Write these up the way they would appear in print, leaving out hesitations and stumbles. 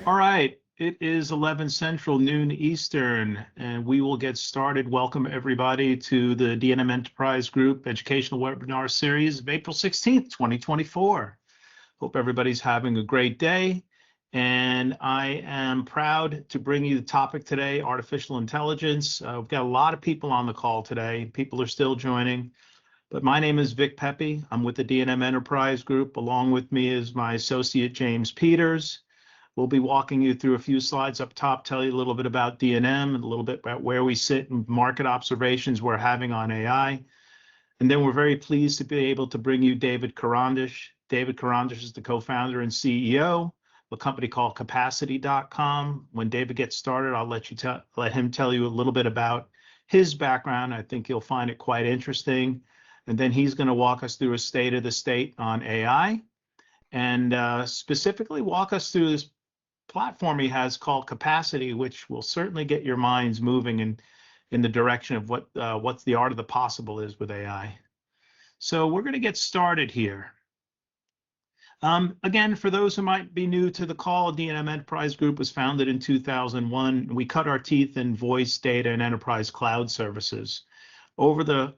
All right, it is 11 Central, noon Eastern, and we will get started. Welcome everybody to the D&M Enterprise Group Educational Webinar Series of April 16th, 2024. Hope everybody's having a great day. And I am proud to bring you the topic today, artificial intelligence. We've got a lot of people on the call today. People are still joining. But my name is Vic Pepe. I'm with the D&M Enterprise Group. Along with me is my associate, James Peters. We'll be walking you through a few slides up top, tell you a little bit about D&M and a little bit about where we sit and market observations we're having on AI. And then we're very pleased to be able to bring you David Carandish. David Carandish is the co-founder and CEO of a company called Capacity.com. When David gets started, I'll let him tell you a little bit about his background. I think you'll find it quite interesting. And then he's going to walk us through a state of the state on AI and specifically walk us through this platform he has called Capacity, which will certainly get your minds moving in the direction of what's the art of the possible is with AI. So we're going to get started here. Again, for those who might be new to the call, D&M Enterprise Group was founded in 2001. We cut our teeth in voice, data, and enterprise cloud services. Over the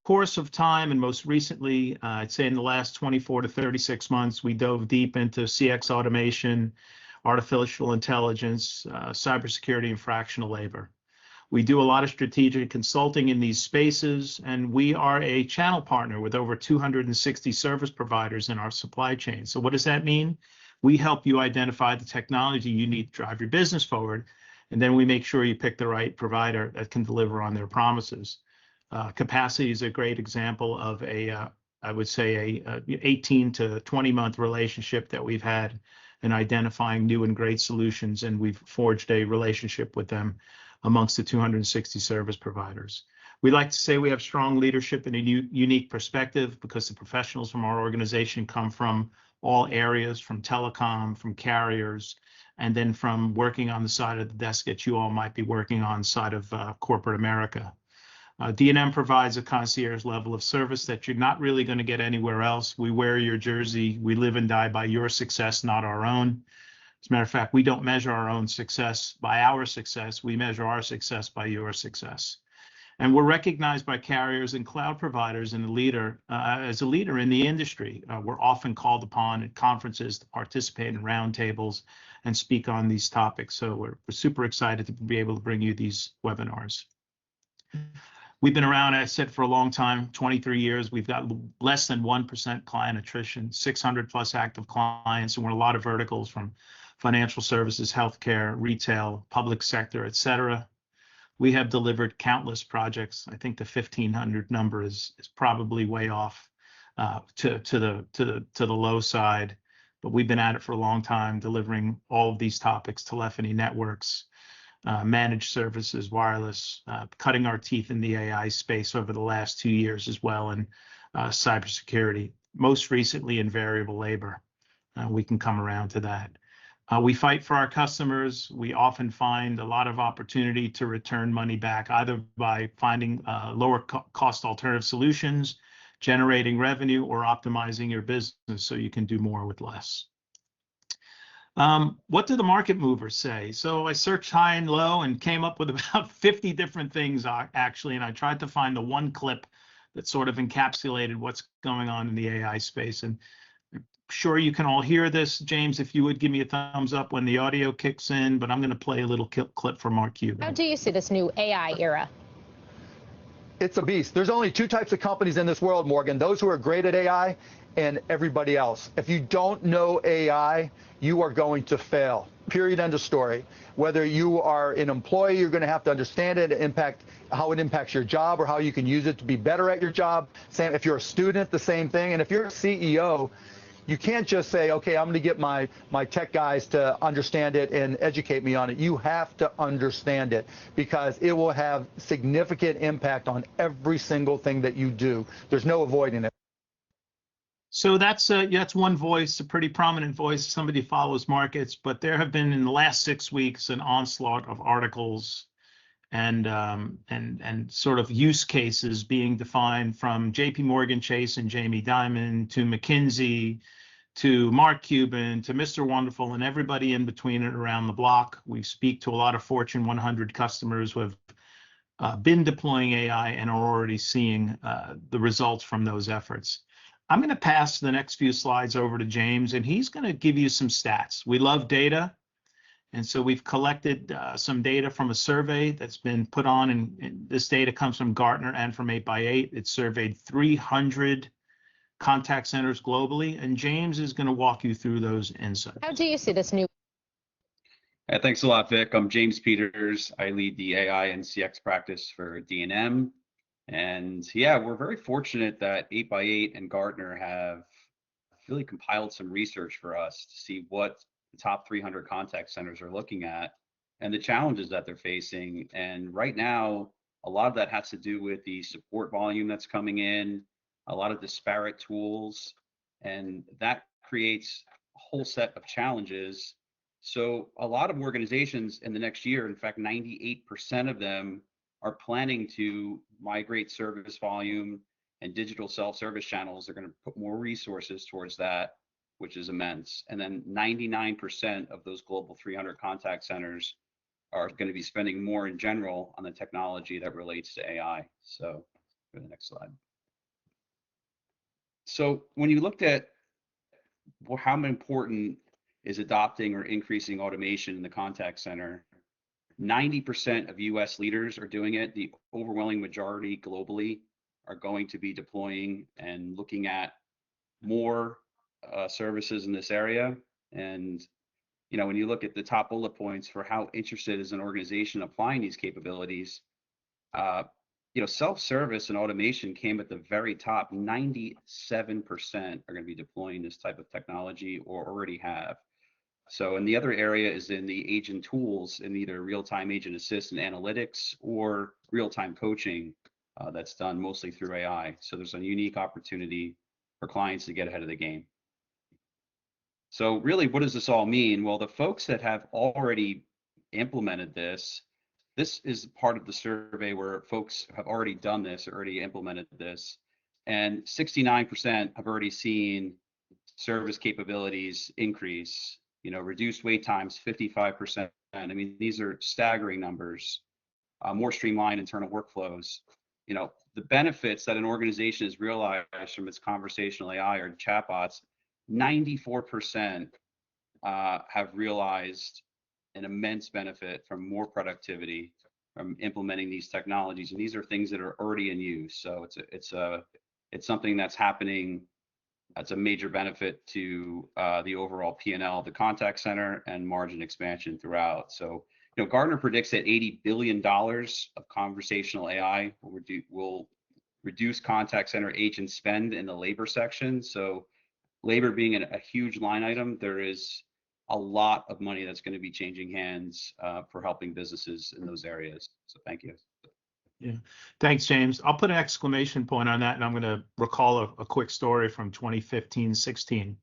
course of time, and most recently, I'd say in the last 24 to 36 months, we dove deep into CX automation, artificial intelligence, cybersecurity, and fractional labor. We do a lot of strategic consulting in these spaces, and we are a channel partner with over 260 service providers in our supply chain. So what does that mean? We help you identify the technology you need to drive your business forward, and then we make sure you pick the right provider that can deliver on their promises. Capacity is a great example of I would say a 18 to 20 month relationship that we've had in identifying new and great solutions, and we've forged a relationship with them amongst the 260 service providers. We like to say we have strong leadership and a unique perspective because the professionals from our organization come from all areas, from telecom, from carriers, and then from working on the side of the desk that you all might be working on side of corporate America. D&M provides a concierge level of service that you're not really going to get anywhere else. We wear your jersey. We live and die by your success, not our own. As a matter of fact, we don't measure our own success by our success. We measure our success by your success. And we're recognized by carriers and cloud providers and as a leader in the industry. We're often called upon at conferences to participate in roundtables and speak on these topics. So we're super excited to be able to bring you these webinars. We've been around, as I said, for a long time, 23 years. We've got less than 1% client attrition, 600 plus active clients, and we're in a lot of verticals from financial services, healthcare, retail, public sector, et cetera. We have delivered countless projects. I think the 1,500 number is probably way off to the low side, but we've been at it for a long time, delivering all of these topics: telephony, networks, managed services, wireless, cutting our teeth in the AI space over the last 2 years as well, and cybersecurity, most recently in variable labor. We can come around to that. We fight for our customers. We often find a lot of opportunity to return money back, either by finding lower cost alternative solutions, generating revenue, or optimizing your business so you can do more with less. What do the market movers say? So I searched high and low and came up with about 50 different things, actually, and I tried to find the one clip that sort of encapsulated what's going on in the AI space. And I'm sure you can all hear this. James, if you would give me a thumbs up when the audio kicks in, but I'm going to play a little clip from Mark Cuban. How do you see this new AI era? It's a beast. There's only two types of companies in this world, Morgan: those who are great at AI and everybody else. If you don't know AI, you are going to fail. Period. End of story. Whether you are an employee, you're going to have to understand it, how it impacts your job, or how you can use it to be better at your job. Same if you're a student, the same thing. And if you're a CEO, you can't just say, okay, I'm going to get my tech guys to understand it and educate me on it. You have to understand it, because it will have significant impact on every single thing that you do. There's no avoiding it. So that's one voice, a pretty prominent voice, somebody who follows markets, but there have been in the last 6 weeks an onslaught of articles and sort of use cases being defined from JP Morgan Chase and Jamie Dimon to McKinsey to Mark Cuban to Mr. Wonderful and everybody in between and around the block. We speak to a lot of Fortune 100 customers who have been deploying AI and are already seeing the results from those efforts. I'm going to pass the next few slides over to James, and he's going to give you some stats. We love data. And so we've collected some data from a survey that's been put on, and this data comes from Gartner and from 8x8. It surveyed 300 contact centers globally, and James is going to walk you through those insights. How do you see this new? Thanks a lot, Vic. I'm James Peters. I lead the AI and CX practice for D&M. And yeah, we're very fortunate that 8x8 and Gartner have really compiled some research for us to see what the top 300 contact centers are looking at and the challenges that they're facing. And right now, a lot of that has to do with the support volume that's coming in, a lot of disparate tools, and that creates a whole set of challenges. So a lot of organizations in the next year, in fact, 98% of them are planning to migrate service volume and digital self-service channels. They're going to put more resources towards that, which is immense. And then 99% of those global 300 contact centers are going to be spending more in general on the technology that relates to AI. So go to the next slide. So when you looked at how important is adopting or increasing automation in the contact center, 90% of US leaders are doing it. The overwhelming majority globally are going to be deploying and looking at more services in this area. And you know, when you look at the top bullet points for how interested is an organization applying these capabilities, you know, self-service and automation came at the very top. 97% are going to be deploying this type of technology or already have. So, and the other area is in the agent tools in either real-time agent assist and analytics or real-time coaching that's done mostly through AI. So there's a unique opportunity for clients to get ahead of the game. So really, what does this all mean? Well, the folks that have already implemented this is part of the survey where folks have already done this, already implemented this, and 69% have already seen service capabilities increase, you know, reduced wait times 55%. I mean, these are staggering numbers, more streamlined internal workflows. You know, the benefits that an organization has realized from its conversational AI or chatbots, 94% have realized an immense benefit from more productivity from implementing these technologies, and these are things that are already in use. So it's something that's happening. That's a major benefit to the overall P&L, the contact center, and margin expansion throughout. So, you know, Gartner predicts that $80 billion of conversational AI will reduce contact center agent spend in the labor section. So labor being a huge line item, there is a lot of money that's going to be changing hands for helping businesses in those areas. So thank you. Yeah, thanks, James. I'll put an exclamation point on that, and I'm going to recall a quick story from 2015-16.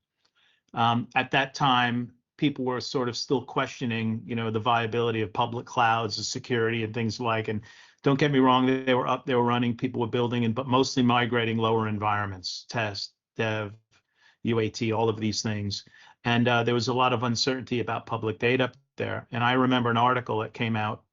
At that time, people were sort of still questioning, you know, the viability of public clouds, the security, and things like. And don't get me wrong, they were running, people were building, but mostly migrating lower environments, test, dev, UAT, all of these things. And there was a lot of uncertainty about public data there. And I remember an article that came out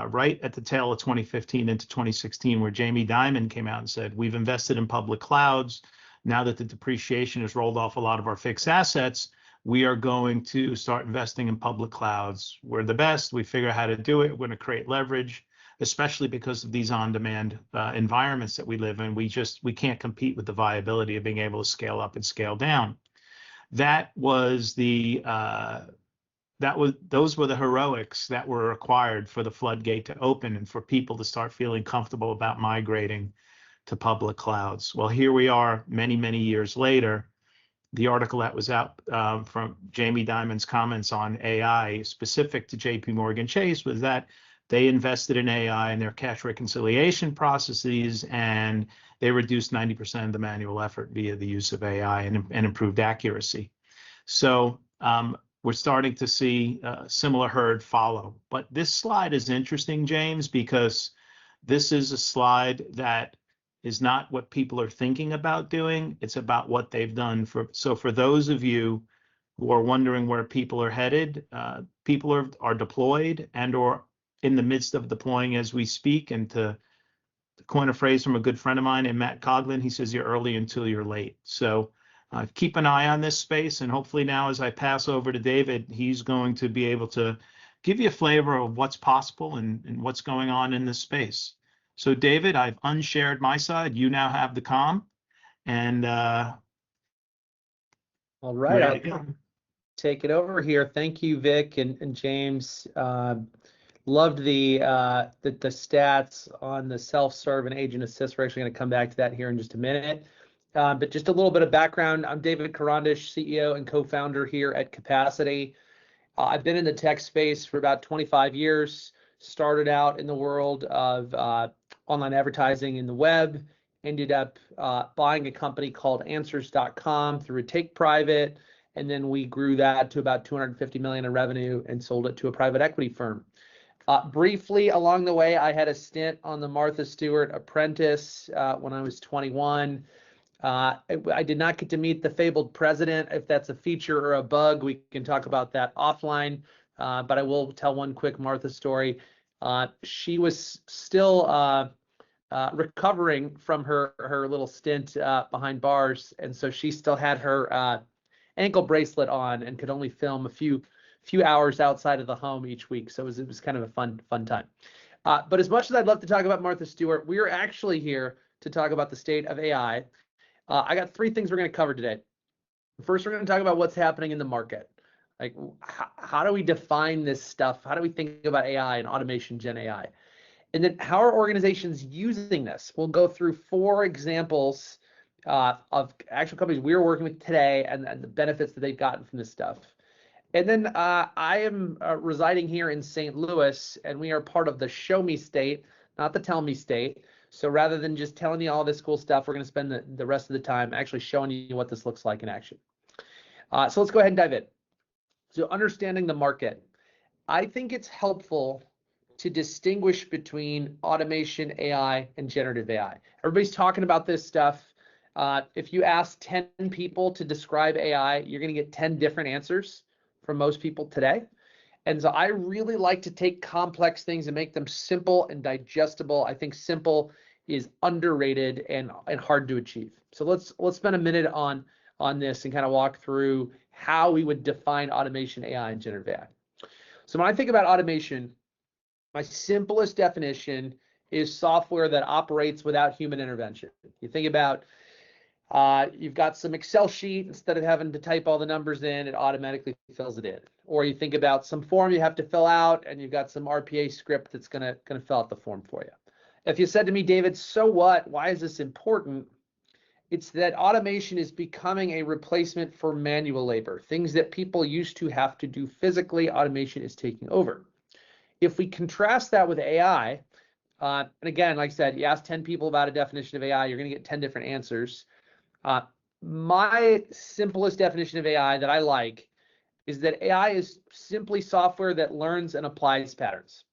right at the tail of 2015 into 2016, where Jamie Dimon came out and said, we've invested in public clouds. Now that the depreciation has rolled off a lot of our fixed assets, we are going to start investing in public clouds. We're the best. We figure out how to do it. We're going to create leverage, especially because of these on-demand environments that we live in. We can't compete with the viability of being able to scale up and scale down. Those were the heroics that were required for the floodgate to open and for people to start feeling comfortable about migrating to public clouds. Well, here we are many, many years later. The article that was out from Jamie Dimon's comments on AI specific to JP Morgan Chase was that they invested in AI in their cash reconciliation processes, and they reduced 90% of the manual effort via the use of AI and improved accuracy. So we're starting to see a similar herd follow. But this slide is interesting, James, because this is a slide that is not what people are thinking about doing. It's about what they've done. So for those of you who are wondering where people are headed, people are deployed and or in the midst of deploying as we speak. And to coin a phrase from a good friend of mine, and Matt Coughlin, he says, you're early until you're late. So keep an eye on this space. And hopefully now as I pass over to David, he's going to be able to give you a flavor of what's possible and what's going on in this space. So David, I've unshared my side. You now have the comm. And all right, I'll take it over here. Thank you, Vic and James. Loved the stats on the self-serve and agent assist. We're actually going to come back to that here in just a minute. But just a little bit of background. I'm David Karandish, CEO and co-founder here at Capacity. I've been in the tech space for about 25 years. Started out in the world of online advertising in the web. Ended up buying a company called Answers.com through a take private. And then we grew that to about 250 million in revenue and sold it to a private equity firm. Briefly along the way, I had a stint on the Martha Stewart Apprentice when I was 21. I did not get to meet the fabled president. If that's a feature or a bug, we can talk about that offline. But I will tell one quick Martha story. She was still recovering from her little stint behind bars, and so she still had her ankle bracelet on and could only film a few hours outside of the home each week. So it was kind of a fun time. But as much as I'd love to talk about Martha Stewart, we're actually here to talk about the state of AI. I got three things we're going to cover today. First, we're going to talk about what's happening in the market. Like, how do we define this stuff? How do we think about AI and automation, Gen AI? And then how are organizations using this? We'll go through 4 examples of actual companies we're working with today and the benefits that they've gotten from this stuff. And then I am residing here in St. Louis, and we are part of the Show Me State, not the Tell Me State. So rather than just telling you all this cool stuff, we're going to spend the rest of the time actually showing you what this looks like in action. So let's go ahead and dive in. So understanding the market. I think it's helpful to distinguish between automation AI and generative AI. Everybody's talking about this stuff. If you ask 10 people to describe AI, you're going to get 10 different answers from most people today. And so I really like to take complex things and make them simple and digestible. I think simple is underrated and hard to achieve. So let's spend a minute on this and kind of walk through how we would define automation AI and generative AI. So when I think about automation, my simplest definition is software that operates without human intervention. You think about you've got some Excel sheet, instead of having to type all the numbers in, it automatically fills it in. Or you think about some form you have to fill out, and you've got some RPA script that's gonna fill out the form for you. If you said to me, David, so what? Why is this important? It's that automation is becoming a replacement for manual labor. Things that people used to have to do physically, automation is taking over. If we contrast that with AI, and again, like I said, you ask 10 people about a definition of AI, you're gonna get 10 different answers. My simplest definition of AI that I like is that AI is simply software that learns and applies patterns.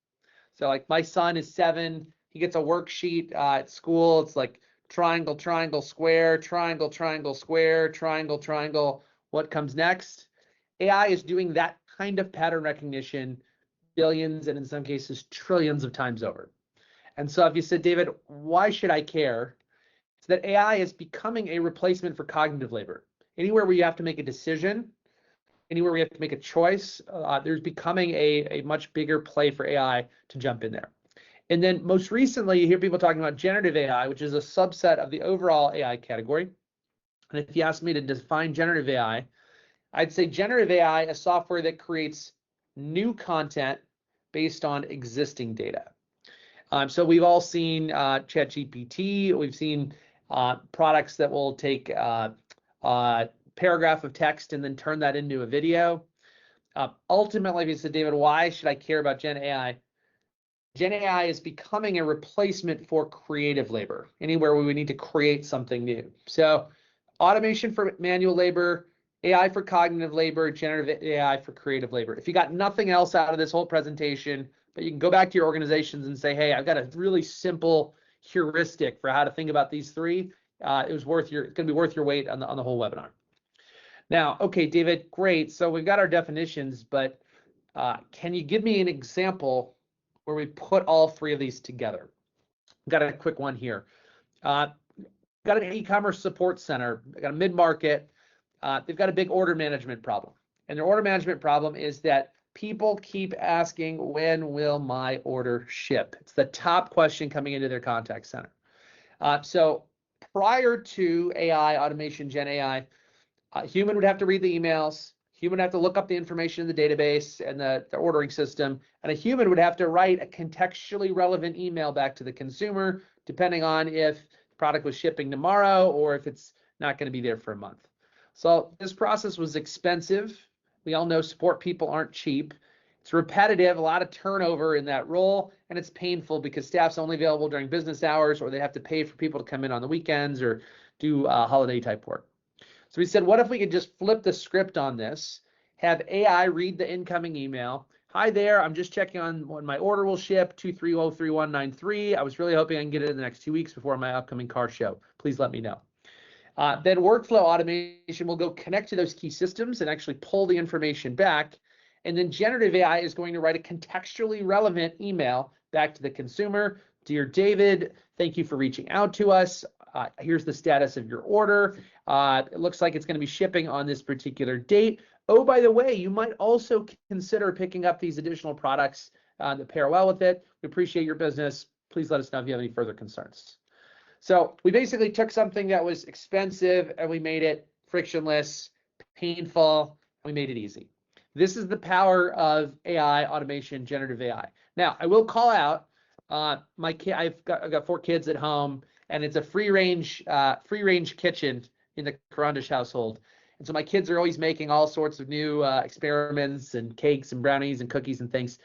So like my son is 7, he gets a worksheet at school. It's like triangle, triangle, square, triangle, triangle, square, triangle, triangle. What comes next? AI is doing that kind of pattern recognition billions and in some cases trillions of times over. And so if you said, David, why should I care? It's that AI is becoming a replacement for cognitive labor. Anywhere where you have to make a decision, anywhere where you have to make a choice, there's becoming a much bigger play for AI to jump in there. And then most recently, you hear people talking about generative AI, which is a subset of the overall AI category. And if you ask me to define generative AI, I'd say generative AI is software that creates new content based on existing data. So we've all seen ChatGPT. We've seen products that will take a paragraph of text and then turn that into a video. Ultimately, if you said, David, why should I care about Gen AI? Gen AI is becoming a replacement for creative labor, anywhere where we need to create something new. So automation for manual labor, AI for cognitive labor, generative AI for creative labor. If you got nothing else out of this whole presentation, but you can go back to your organizations and say, hey, I've got a really simple heuristic for how to think about these three, it's going to be worth your weight on the whole webinar. Now, okay, David, great. So we've got our definitions, but can you give me an example where we put all three of these together? Got a quick one here. Got an e-commerce support center, got a mid-market. They've got a big order management problem. And their order management problem is that people keep asking, when will my order ship? It's the top question coming into their contact center. So prior to AI, automation, Gen AI, a human would have to read the emails, human would have to look up the information in the database and the ordering system, and a human would have to write a contextually relevant email back to the consumer, depending on if the product was shipping tomorrow or if it's not going to be there for a month. So this process was expensive. We all know support people aren't cheap. It's repetitive, a lot of turnover in that role, and it's painful because staff's only available during business hours, or they have to pay for people to come in on the weekends or do holiday type work. So we said, what if we could just flip the script on this, have AI read the incoming email. Hi there, I'm just checking on when my order will ship, 2303193. I was really hoping I can get it in the next 2 weeks before my upcoming car show. Please let me know. Then workflow automation will go connect to those key systems and actually pull the information back. And then generative AI is going to write a contextually relevant email back to the consumer. Dear David, thank you for reaching out to us. Here's the status of your order. It looks like it's going to be shipping on this particular date. Oh, by the way, you might also consider picking up these additional products that pair well with it. We appreciate your business. Please let us know if you have any further concerns. So we basically took something that was expensive and we made it frictionless, painful, and we made it easy. This is the power of AI, automation, generative AI. Now, I will call out I've got 4 kids at home, and it's a free range kitchen in the Karandish household. And so my kids are always making all sorts of new experiments and cakes and brownies and cookies and things.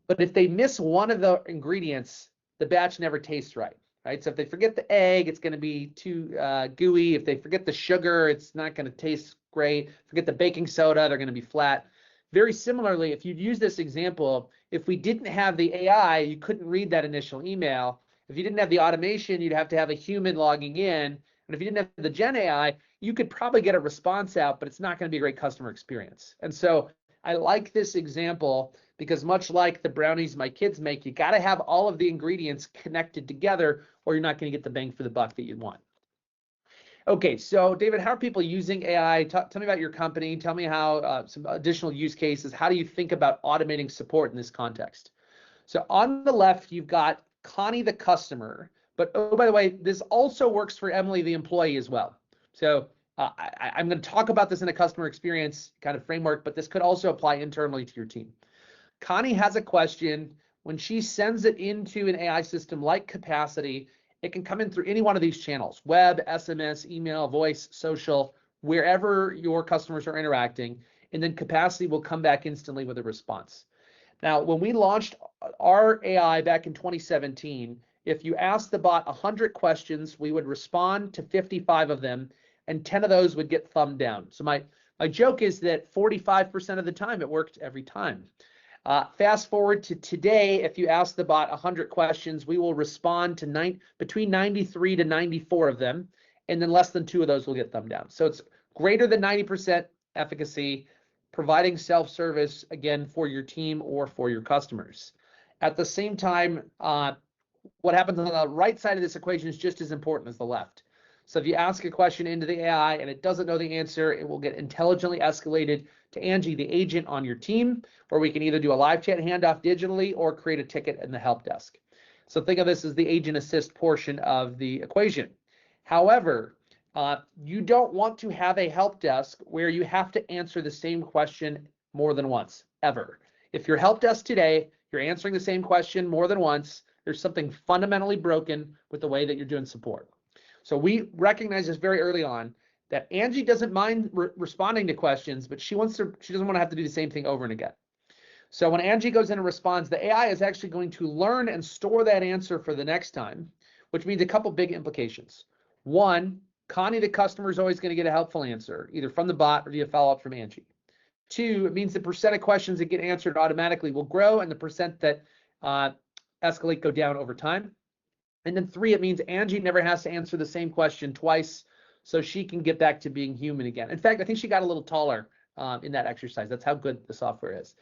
But if they miss one of the ingredients, the batch never tastes right. Right? So if they forget the egg, it's going to be too gooey. If they forget the sugar, it's not going to taste great. Forget the baking soda, they're going to be flat. Very similarly, if you'd use this example, if we didn't have the AI, you couldn't read that initial email. If you didn't have the automation, you'd have to have a human logging in. And if you didn't have the Gen AI, you could probably get a response out, but it's not going to be a great customer experience. And so I like this example because much like the brownies my kids make, you got to have all of the ingredients connected together or you're not going to get the bang for the buck that you want. Okay, so David, how are people using AI? Tell me about your company. Tell me how some additional use cases. How do you think about automating support in this context? So on the left, you've got Connie, the customer. But oh, by the way, this also works for Emily, the employee as well. So I'm going to talk about this in a customer experience kind of framework, but this could also apply internally to your team. Connie has a question. When she sends it into an AI system like Capacity, it can come in through any one of these channels: web, SMS, email, voice, social, wherever your customers are interacting, and then Capacity will come back instantly with a response. Now, when we launched our AI back in 2017, if you asked the bot 100 questions, we would respond to 55 of them, and 10 of those would get thumbed down. So my joke is that 45% of the time it worked every time. Fast forward to today, if you ask the bot 100 questions, we will respond to between 93 to 94 of them, and then less than 2 of those will get thumbed down. So it's greater than 90% efficacy, providing self-service, again, for your team or for your customers. At the same time, what happens on the right side of this equation is just as important as the left. So if you ask a question into the AI and it doesn't know the answer, it will get intelligently escalated to Angie, the agent on your team, where we can either do a live chat handoff digitally or create a ticket in the help desk. So think of this as the agent assist portion of the equation. However, you don't want to have a help desk where you have to answer the same question more than once, ever. If your help desk today, you're answering the same question more than once, there's something fundamentally broken with the way that you're doing support. So we recognize this very early on, that Angie doesn't mind responding to questions, but she doesn't want to have to do the same thing over and again. So when Angie goes in and responds, the AI is actually going to learn and store that answer for the next time, which means a couple big implications. One, Connie, the customer, is always going to get a helpful answer, either from the bot or via follow-up from Angie. 2, it means the percent of questions that get answered automatically will grow and the percent that escalate go down over time. And then 3, it means Angie never has to answer the same question twice, so she can get back to being human again. In fact, I think she got a little taller in that exercise. That's how good the software is.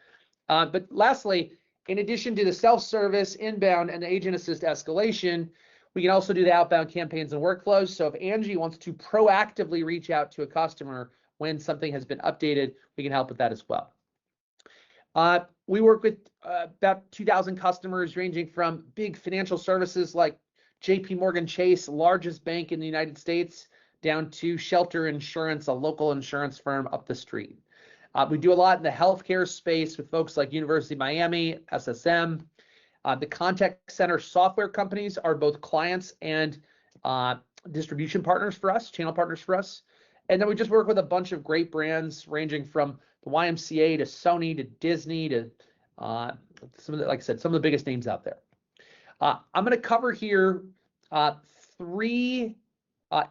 But lastly, in addition to the self-service, inbound, and the agent assist escalation, we can also do the outbound campaigns and workflows. So if Angie wants to proactively reach out to a customer when something has been updated, we can help with that as well. We work with about 2,000 customers ranging from big financial services like JP Morgan Chase, largest bank in the United States, down to Shelter Insurance, a local insurance firm up the street. We do a lot in the healthcare space with folks like University of Miami, SSM. The contact center software companies are both clients and distribution partners for us, channel partners for us. And then we just work with a bunch of great brands ranging from the YMCA to Sony to Disney to some of the, like I said, some of the biggest names out there. I'm going to cover here 3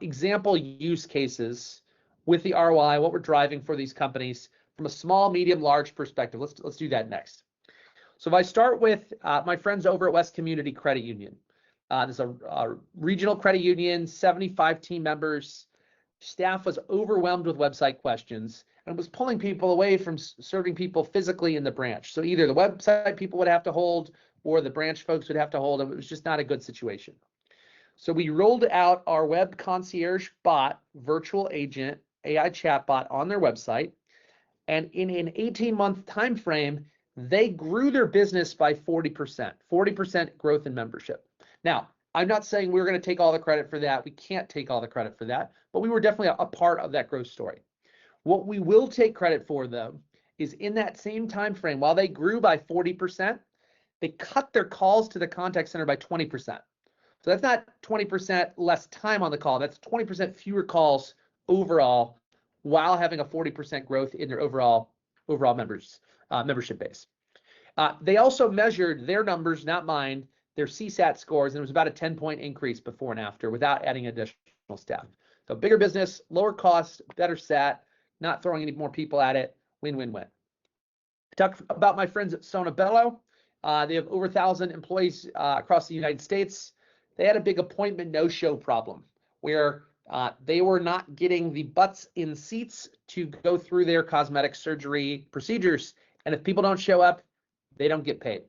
example use cases with the ROI, what we're driving for these companies from a small, medium, large perspective. Let's do that next. So if I start with my friends over at West Community Credit Union, there's a regional credit union, 75 team members. Staff was overwhelmed with website questions and was pulling people away from serving people physically in the branch. So either the website people would have to hold or the branch folks would have to hold them. It was just not a good situation. So we rolled out our web concierge bot, virtual agent, AI chatbot on their website. And in an 18-month time frame, they grew their business by 40% growth in membership. Now, I'm not saying we're going to take all the credit for that. We can't take all the credit for that, but we were definitely a part of that growth story. What we will take credit for, though, is in that same time frame, while they grew by 40%, they cut their calls to the contact center by 20%. So that's not 20% less time on the call. That's 20% fewer calls overall, while having a 40% growth in their overall membership base. They also measured their numbers, not mine, their CSAT scores, and it was about a 10-point increase before and after without adding additional staff. So bigger business, lower cost, better SAT, not throwing any more people at it, win-win-win. Talk about my friends at Sonobello. They have over 1,000 employees across the United States. They had a big appointment no-show problem where they were not getting the butts in seats to go through their cosmetic surgery procedures. And if people don't show up, they don't get paid.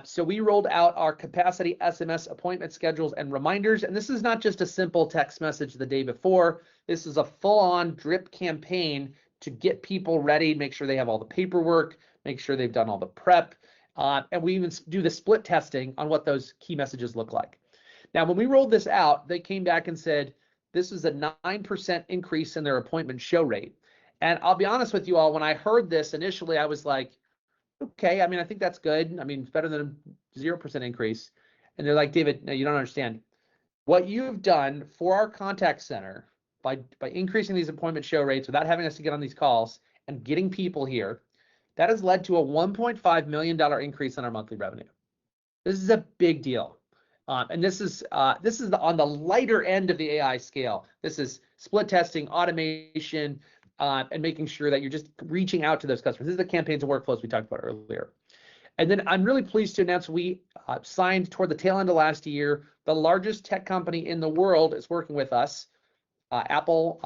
So we rolled out our capacity SMS appointment schedules and reminders. And this is not just a simple text message the day before. This is a full-on drip campaign to get people ready, make sure they have all the paperwork, make sure they've done all the prep. And we even do the split testing on what those key messages look like. Now, when we rolled this out, they came back and said, this is a 9% increase in their appointment show rate. And I'll be honest with you all, when I heard this initially, I was like, okay, I mean, I think that's good. I mean, it's better than a 0% increase. And they're like, David, no, you don't understand. What you've done for our contact center by increasing these appointment show rates without having us to get on these calls and getting people here, that has led to a $1.5 million increase in our monthly revenue. This is a big deal. And this is on the lighter end of the AI scale. This is split testing, automation, and making sure that you're just reaching out to those customers. This is the campaigns and workflows we talked about earlier. And then I'm really pleased to announce we signed toward the tail end of last year. The largest tech company in the world is working with us, Apple,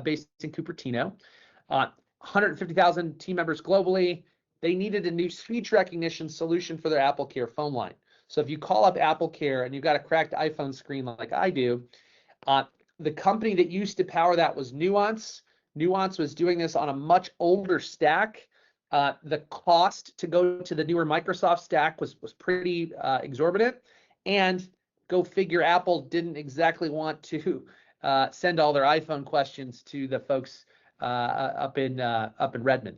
based in Cupertino. 150,000 team members globally. They needed a new speech recognition solution for their Apple Care phone line. So if you call up Apple Care and you've got a cracked iPhone screen like I do, the company that used to power that was Nuance. Nuance was doing this on a much older stack. The cost to go to the newer Microsoft stack was pretty exorbitant. And go figure, Apple didn't exactly want to send all their iPhone questions to the folks up in Redmond.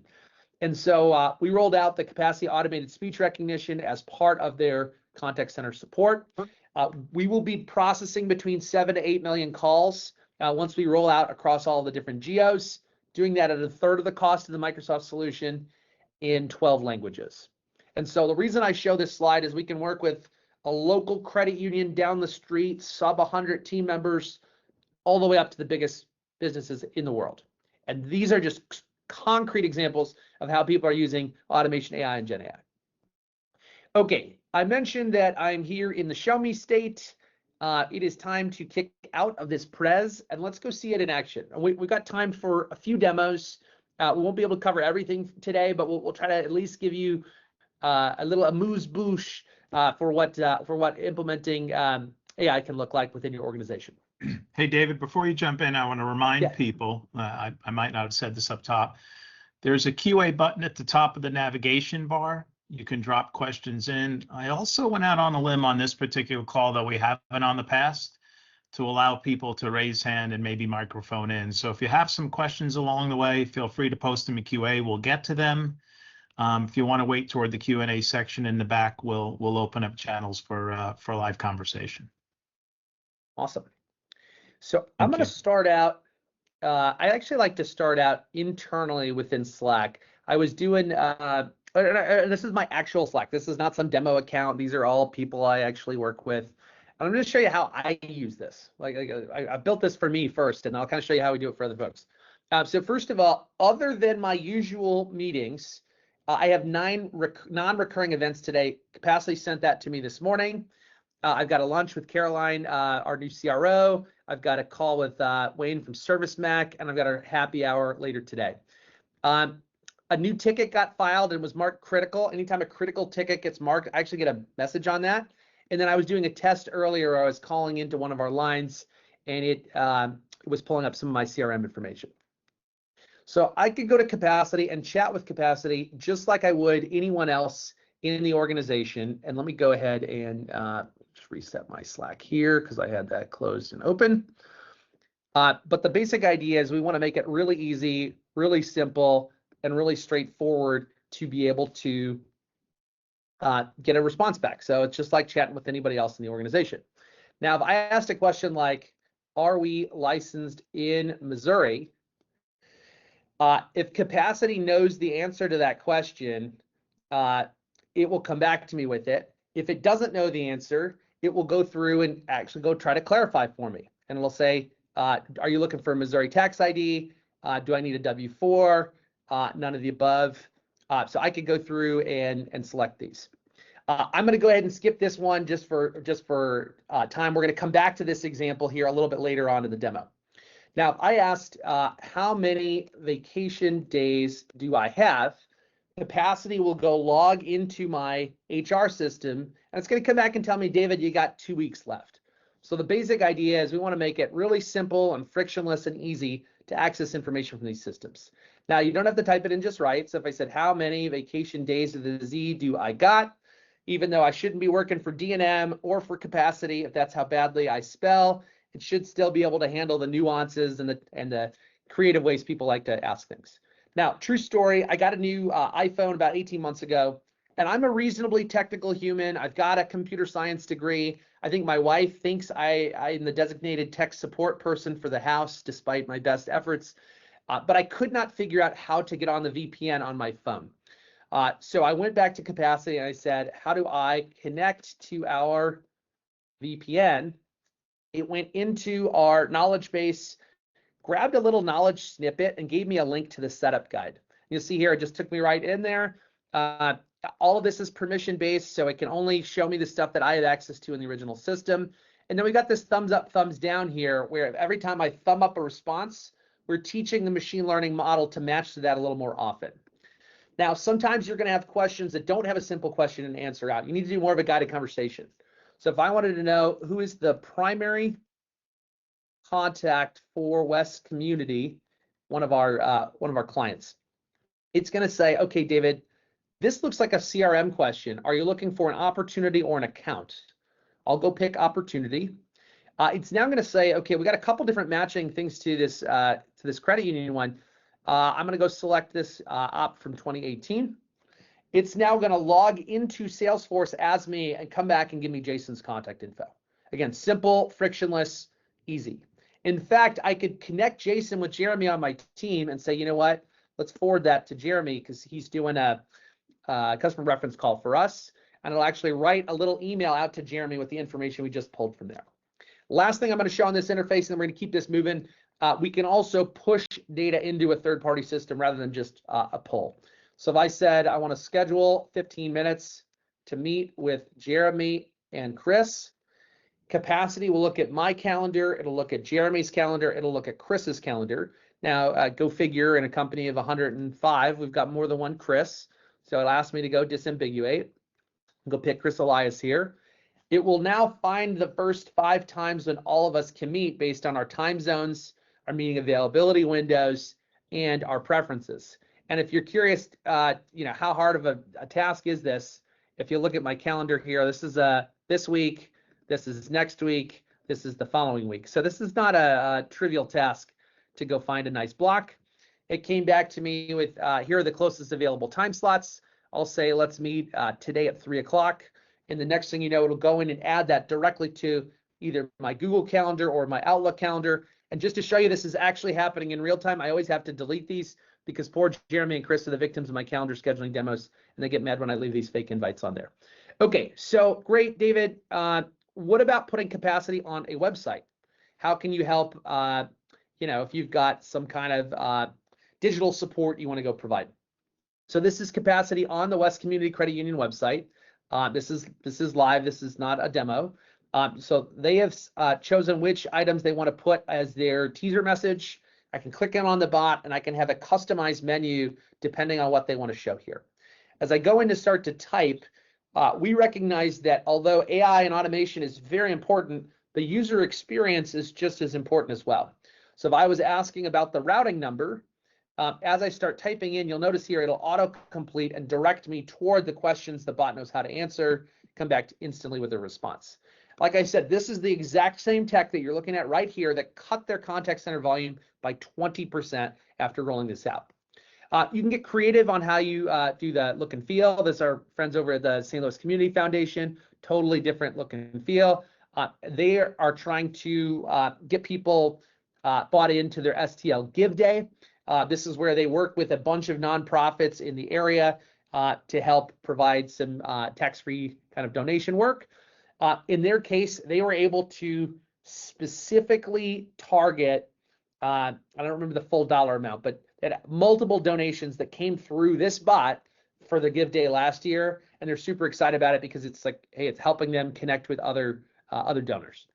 And so we rolled out the capacity automated speech recognition as part of their contact center support. We will be processing between 7 to 8 million calls once we roll out across all the different geos, doing that at a third of the cost of the Microsoft solution in 12 languages. And so the reason I show this slide is we can work with a local credit union down the street, sub 100 team members, all the way up to the biggest businesses in the world. And these are just concrete examples of how people are using automation AI and Gen AI. Okay, I mentioned that I'm here in the Show Me state. It is time to kick out of this Prez, and let's go see it in action. We've got time for a few demos. We won't be able to cover everything today, but we'll try to at least give you a little amuse-bouche for what implementing AI can look like within your organization. Hey, David, before you jump in, I want to remind Yeah. people, I might not have said this up top, there's a QA button at the top of the navigation bar. You can drop questions in. I also went out on a limb on this particular call that we haven't on the past to allow people to raise hand and maybe microphone in. So if you have some questions along the way, feel free to post them in QA. We'll get to them. If you want to wait toward the Q&A section in the back, we'll open up channels for live conversation. Awesome. So I'm going to start out. I actually like to start out internally within Slack. I was doing, and this is my actual Slack. This is not some demo account. These are all people I actually work with. And I'm going to show you how I use this. I built this for me first, and I'll kind of show you how we do it for other folks. So first of all, other than my usual meetings, I have 9 non-recurring events today. Capacity sent that to me this morning. I've got a lunch with Caroline, our new CRO. I've got a call with Wayne from ServiceMac, and I've got a happy hour later today. A new ticket got filed and was marked critical. Anytime a critical ticket gets marked, I actually get a message on that. And then I was doing a test earlier. I was calling into one of our lines, and it was pulling up some of my CRM information. So I could go to Capacity and chat with Capacity just like I would anyone else in the organization. And let me go ahead and just reset my Slack here because I had that closed and open. But the basic idea is we want to make it really easy, really simple, and really straightforward to be able to get a response back. So it's just like chatting with anybody else in the organization. Now, if I asked a question like, are we licensed in Missouri? If Capacity knows the answer to that question, it will come back to me with it. If it doesn't know the answer, it will go through and actually go try to clarify for me. And it'll say, are you looking for a Missouri tax ID? Do I need a W-4? None of the above. So I could go through and select these. I'm going to go ahead and skip this one just for time. We're going to come back to this example here a little bit later on in the demo. Now, if I asked how many vacation days do I have, Capacity will go log into my HR system, and it's going to come back and tell me, David, you got 2 weeks left. So the basic idea is we want to make it really simple and frictionless and easy to access information from these systems. Now, you don't have to type it in just right. So if I said, how many vacation days of the Z do I got? Even though I shouldn't be working for D&M or for Capacity, if that's how badly I spell, it should still be able to handle the nuances and the creative ways people like to ask things. Now, true story, I got a new iPhone about 18 months ago, and I'm a reasonably technical human. I've got a computer science degree. I think my wife thinks I'm the designated tech support person for the house, despite my best efforts. But I could not figure out how to get on the VPN on my phone. So I went back to Capacity and I said, how do I connect to our VPN? It went into our knowledge base, grabbed a little knowledge snippet, and gave me a link to the setup guide. You'll see here, it just took me right in there. All of this is permission based, so it can only show me the stuff that I have access to in the original system. And then we got this thumbs up, thumbs down here, where every time I thumb up a response, we're teaching the machine learning model to match to that a little more often. Now, sometimes you're going to have questions that don't have a simple question and answer out. You need to do more of a guided conversation. So if I wanted to know who is the primary contact for West Community, one of our clients, it's going to say, okay, David, this looks like a CRM question. Are you looking for an opportunity or an account? I'll go pick opportunity. It's now going to say, okay, we got a couple different matching things to this credit union one. I'm going to go select this op from 2018. It's now going to log into Salesforce as me and come back and give me Jason's contact info. Again, simple, frictionless, easy. In fact, I could connect Jason with Jeremy on my team and say, you know what, let's forward that to Jeremy because he's doing a customer reference call for us. and it'll actually write a little email out to Jeremy with the information we just pulled from there. Last thing I'm going to show on this interface, and then we're going to keep this moving. We can also push data into a third-party system rather than just a pull. So if I said I want to schedule 15 minutes to meet with Jeremy and Chris, Capacity will look at my calendar, it'll look at Jeremy's calendar, it'll look at Chris's calendar. Now, go figure, in a company of 105, we've got more than one Chris. So it'll ask me to go disambiguate. Go pick Chris Elias here. It will now find the first 5 times when all of us can meet based on our time zones, our meeting availability windows, and our preferences. And if you're curious, how hard of a task is this? If you look at my calendar here, this is this week, this is next week, this is the following week. So this is not a trivial task to go find a nice block. It came back to me with, here are the closest available time slots. I'll say, let's meet today at 3 o'clock. And the next thing you know, it'll go in and add that directly to either my Google Calendar or my Outlook calendar. And just to show you this is actually happening in real time, I always have to delete these because poor Jeremy and Chris are the victims of my calendar scheduling demos, and they get mad when I leave these fake invites on there. Okay, so great, David. What about putting Capacity on a website? How can you help, if you've got some kind of digital support you want to go provide? So this is Capacity on the West Community Credit Union website. This is live. This is not a demo. So they have chosen which items they want to put as their teaser message. I can click in on the bot and I can have a customized menu depending on what they want to show here. As I go in to start to type, we recognize that although AI and automation is very important, the user experience is just as important as well. So if I was asking about the routing number, as I start typing in, you'll notice here it'll auto-complete and direct me toward the questions the bot knows how to answer, come back instantly with a response. Like I said, this is the exact same tech that you're looking at right here that cut their contact center volume by 20% after rolling this out. You can get creative on how you do the look and feel. This is our friends over at the St. Louis Community Foundation, totally different look and feel. They are trying to get people bought into their STL Give Day. This is where they work with a bunch of nonprofits in the area to help provide some tax-free kind of donation work. In their case, they were able to specifically target, I don't remember the full dollar amount, but had multiple donations that came through this bot for the Give Day last year, and they're super excited about it because it's like, hey, it's helping them connect with other donors.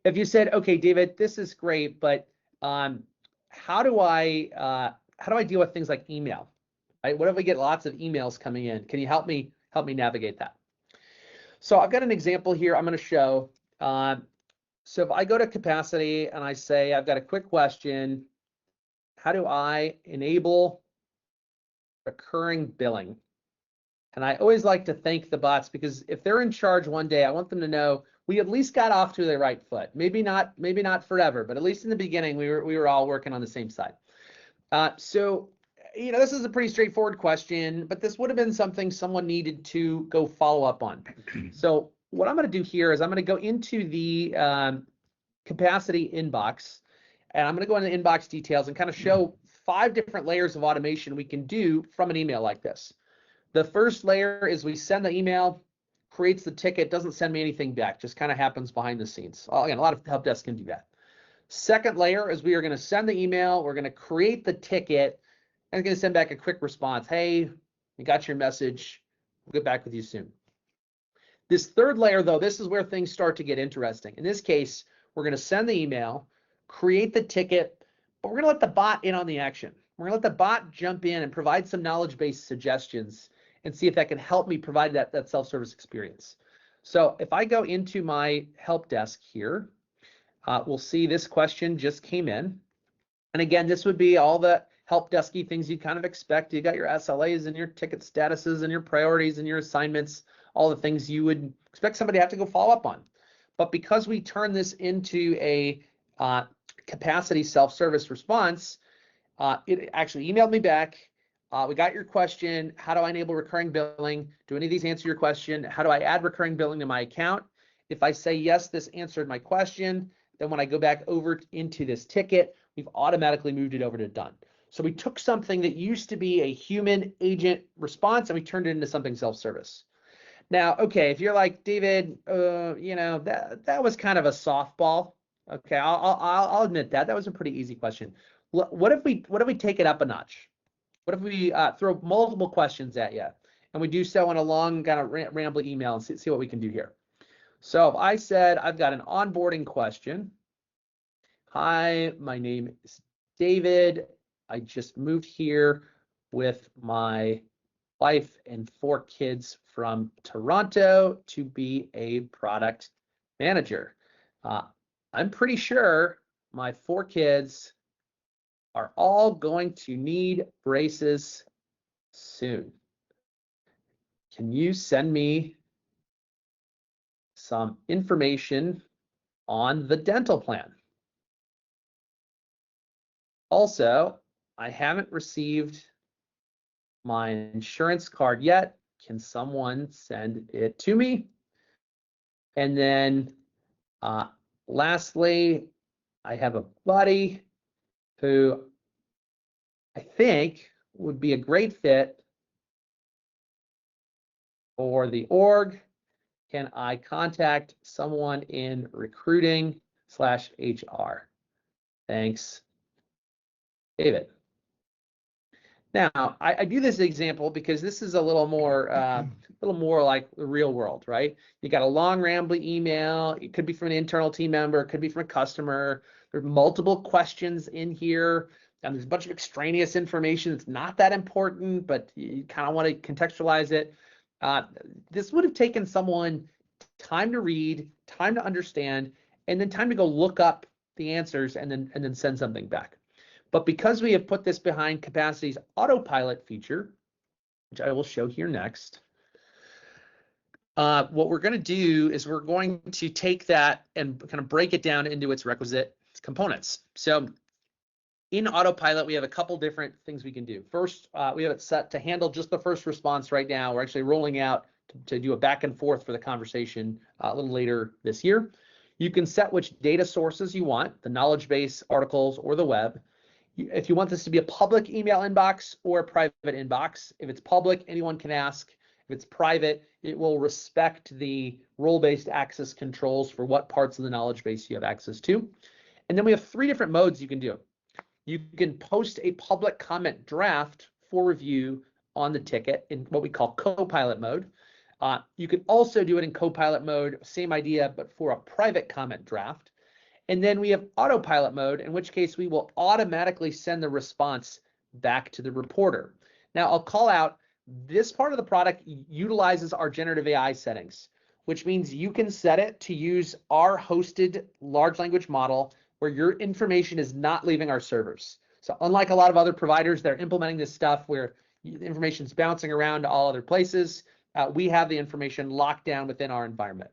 If you said, okay, David, this is great, but how do I deal with things like email? Right? What if we get lots of emails coming in? Can you help me navigate that? So I've got an example here I'm going to show. So if I go to Capacity and I say, I've got a quick question, how do I enable recurring billing? And I always like to thank the bots because if they're in charge one day, I want them to know we at least got off to the right foot. Maybe not forever, but at least in the beginning, we were all working on the same side. So this is a pretty straightforward question, but this would have been something someone needed to go follow up on. So what I'm going to do here is I'm going to go into the Capacity inbox, and I'm going to go into inbox details and kind of show 5 different layers of automation we can do from an email like this. The first layer is we send the email, creates the ticket, doesn't send me anything back, just kind of happens behind the scenes. Again, a lot of help desks can do that. Second layer is we are going to send the email, we're going to create the ticket, and it's going to send back a quick response. Hey, we got your message. We'll get back with you soon. This third layer, though, this is where things start to get interesting. In this case, we're going to send the email, create the ticket, but we're going to let the bot in on the action. We're going to let the bot jump in and provide some knowledge-based suggestions and see if that can help me provide that self-service experience. So if I go into my help desk here, we'll see this question just came in. And again, this would be all the help desky things you kind of expect. You got your SLAs and your ticket statuses and your priorities and your assignments, all the things you would expect somebody to have to go follow up on. But because we turn this into a Capacity self-service response, it actually emailed me back. We got your question. How do I enable recurring billing? Do any of these answer your question? How do I add recurring billing to my account? If I say yes, this answered my question, then when I go back over into this ticket, we've automatically moved it over to done. So we took something that used to be a human agent response and we turned it into something self-service. Now, okay, if you're like, David, that was kind of a softball. Okay, I'll admit that was a pretty easy question. What if we take it up a notch? What if we throw multiple questions at you, and we do so in a long kind of rambling email and see what we can do here? So if I said I've got an onboarding question. Hi, my name is David. I just moved here with my wife and 4 kids from Toronto to be a product manager. I'm pretty sure my 4 kids are all going to need braces soon. Can you send me some information on the dental plan? Also, I haven't received my insurance card yet. Can someone send it to me? And then lastly, I have a buddy who I think would be a great fit for the org. Can I contact someone in recruiting/HR? Thanks, David. Now, I do this example because this is a little more like the real world, right? You got a long rambling email. It could be from an internal team member. It could be from a customer. There's multiple questions in here. And there's a bunch of extraneous information. It's not that important, but you kind of want to contextualize it. This would have taken someone time to read, time to understand, and then time to go look up the answers and then send something back. But because we have put this behind Capacity's autopilot feature, which I will show here next, what we're going to do is we're going to take that and kind of break it down into its requisite components. So in autopilot, we have a couple different things we can do. First, we have it set to handle just the first response right now. We're actually rolling out to do a back and forth for the conversation a little later this year. You can set which data sources you want, the knowledge base, articles, or the web. If you want this to be a public email inbox or a private inbox, if it's public, anyone can ask. If it's private, it will respect the role-based access controls for what parts of the knowledge base you have access to. And then we have 3 different modes you can do. You can post a public comment draft for review on the ticket in what we call Copilot mode. You can also do it in Copilot mode, same idea, but for a private comment draft. And then we have autopilot mode, in which case we will automatically send the response back to the reporter. Now, I'll call out this part of the product utilizes our generative AI settings, which means you can set it to use our hosted large language model where your information is not leaving our servers. So unlike a lot of other providers that are implementing this stuff where information is bouncing around to all other places, we have the information locked down within our environment.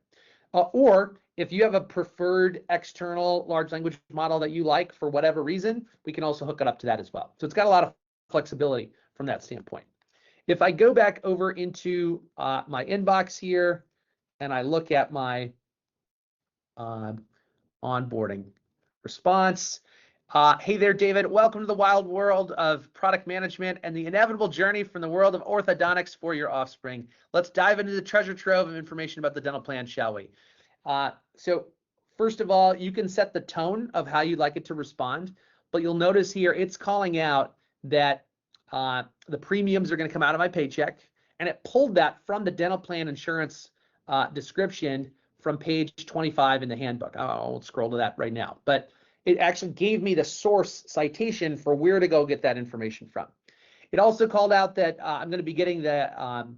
Or if you have a preferred external large language model that you like for whatever reason, we can also hook it up to that as well. So it's got a lot of flexibility from that standpoint. If I go back over into my inbox here and I look at my onboarding response, hey there, David. Welcome to the wild world of product management and the inevitable journey from the world of orthodontics for your offspring. Let's dive into the treasure trove of information about the dental plan, shall we? So first of all, you can set the tone of how you'd like it to respond, but you'll notice here it's calling out that the premiums are going to come out of my paycheck, and it pulled that from the dental plan insurance description from page 25 in the handbook. I won't scroll to that right now, but it actually gave me the source citation for where to go get that information from. It also called out that I'm going to be getting the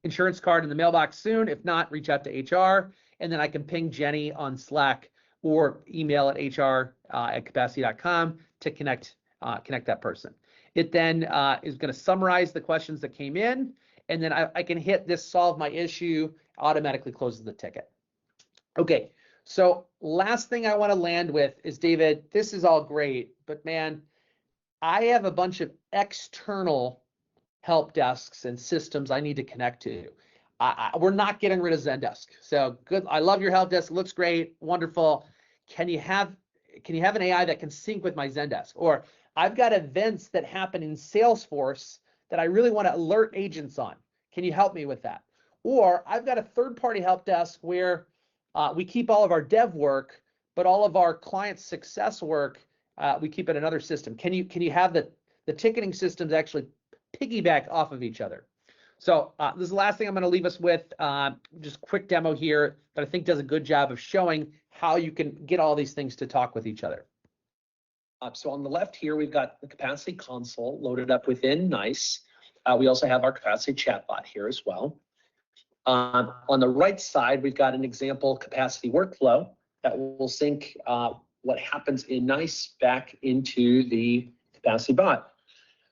insurance card in the mailbox soon. If not, reach out to HR, and then I can ping Jenny on Slack or email at hr@capacity.com to connect that person. It then is going to summarize the questions that came in, and then I can hit this solve my issue, automatically closes the ticket. Okay, so last thing I want to land with is, David, this is all great, but man, I have a bunch of external help desks and systems I need to connect to. We're not getting rid of Zendesk. So good. I love your help desk. It looks great. Wonderful. Can you have an AI that can sync with my Zendesk? Or I've got events that happen in Salesforce that I really want to alert agents on. Can you help me with that? Or I've got a third-party help desk where we keep all of our dev work, but all of our client success work, we keep in another system. Can you have the ticketing systems actually piggyback off of each other? So this is the last thing I'm going to leave us with. Just a quick demo here that I think does a good job of showing how you can get all these things to talk with each other. So on the left here, we've got the Capacity Console loaded up within NICE. We also have our Capacity Chatbot here as well. On the right side, we've got an example Capacity workflow that will sync what happens in NICE back into the Capacity bot.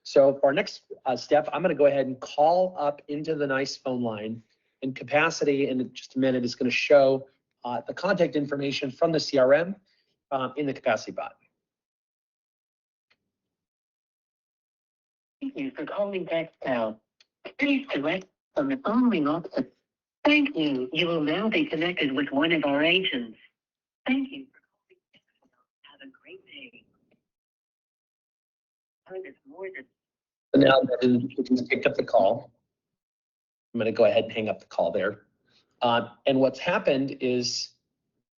So for our next step, I'm going to go ahead and call up into the NICE phone line, and Capacity in just a minute is going to show the contact information from the CRM in the Capacity bot. Thank you for calling Dextel. Please select from the following options. Thank you. You will now be connected with one of our agents. Thank you for calling Dextel. Have a great day. So now that it's picked up the call, I'm going to go ahead and hang up the call there. And what's happened is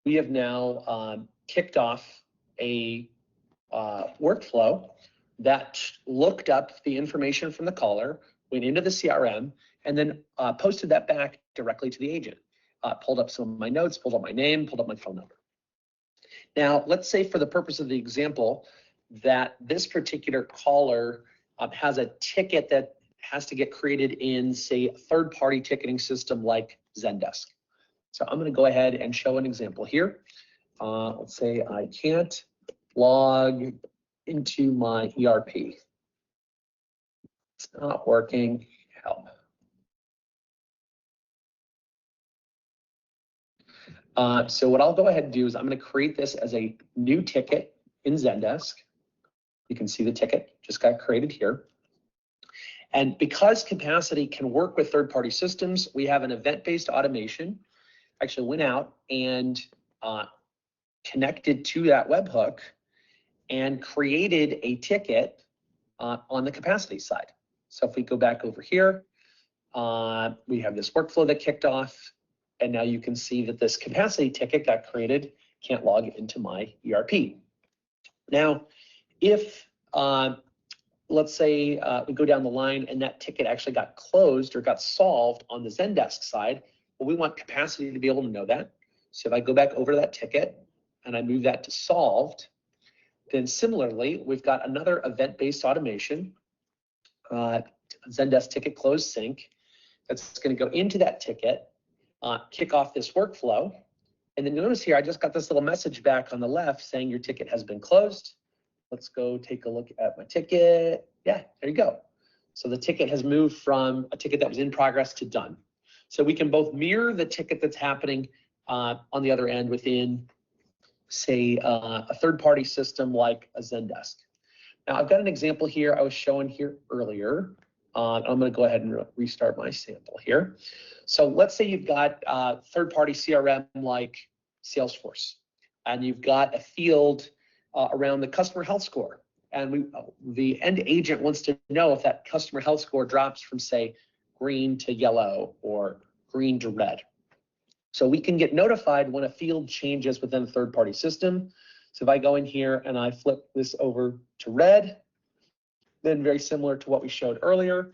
we have now kicked off a workflow that looked up the information from the caller, went into the CRM, and then posted that back directly to the agent. Pulled up some of my notes, pulled up my name, pulled up my phone number. Now, let's say for the purpose of the example that this particular caller has a ticket that has to get created in, say, a third-party ticketing system like Zendesk. So I'm going to go ahead and show an example here. Let's say I can't log into my ERP. It's not working. Help. So what I'll go ahead and do is I'm going to create this as a new ticket in Zendesk. You can see the ticket just got created here. And because Capacity can work with third-party systems, we have an event-based automation. Actually went out and connected to that webhook and created a ticket on the Capacity side. So if we go back over here, we have this workflow that kicked off, and now you can see that this Capacity ticket got created, can't log into my ERP. Now, if let's say we go down the line and that ticket actually got closed or got solved on the Zendesk side, well, we want Capacity to be able to know that. So if I go back over to that ticket and I move that to solved, then similarly, we've got another event-based automation, Zendesk ticket close sync, that's going to go into that ticket, kick off this workflow. And then notice here, I just got this little message back on the left saying your ticket has been closed. Let's go take a look at my ticket. Yeah, there you go. So the ticket has moved from a ticket that was in progress to done. So we can both mirror the ticket that's happening on the other end within, say, a third-party system like a Zendesk. Now, I've got an example here I was showing here earlier. I'm going to go ahead and restart my sample here. So let's say you've got third-party CRM like Salesforce, and you've got a field around the customer health score. And the end agent wants to know if that customer health score drops from, say, green to yellow or green to red. So we can get notified when a field changes within a third-party system. So if I go in here and I flip this over to red, then very similar to what we showed earlier,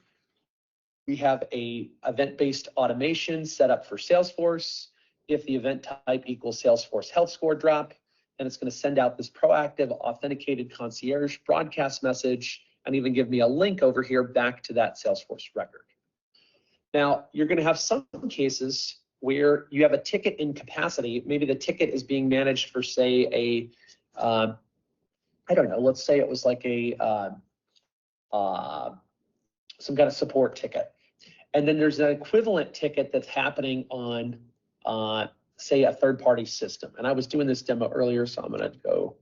we have a event-based automation set up for Salesforce. If the event type equals Salesforce health score drop, then it's going to send out this proactive authenticated concierge broadcast message and even give me a link over here back to that Salesforce record. Now, you're going to have some cases where you have a ticket in Capacity. Maybe the ticket is being managed for, say, a, I don't know, let's say it was like a, some kind of support ticket. And then there's an equivalent ticket that's happening on, say, a third-party system. And I was doing this demo earlier, so I'm going to go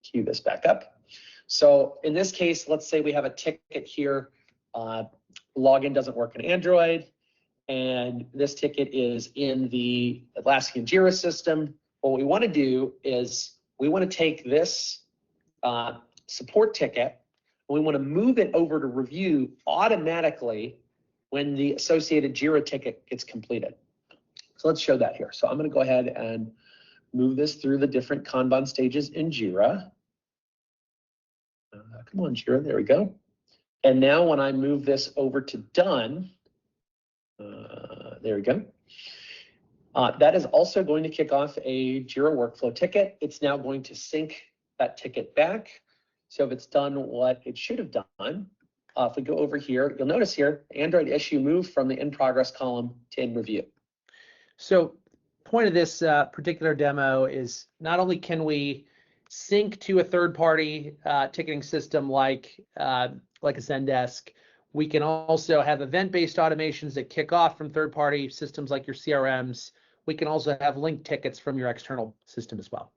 cue this back up. So in this case, let's say we have a ticket here. Login doesn't work in Android, and this ticket is in the Atlassian Jira system. What we want to do is we want to take this support ticket, and we want to move it over to review automatically when the associated JIRA ticket gets completed. So let's show that here. So I'm going to go ahead and move this through the different Kanban stages in JIRA. Come on, JIRA, there we go. And now when I move this over to done, there we go. That is also going to kick off a JIRA workflow ticket. It's now going to sync that ticket back. So if it's done what it should have done, if we go over here, you'll notice here, Android issue moved from the in progress column to in review. So point of this particular demo is not only can we sync to a third-party ticketing system like a Zendesk, we can also have event-based automations that kick off from third-party systems like your CRMs. We can also have linked tickets from your external system as well.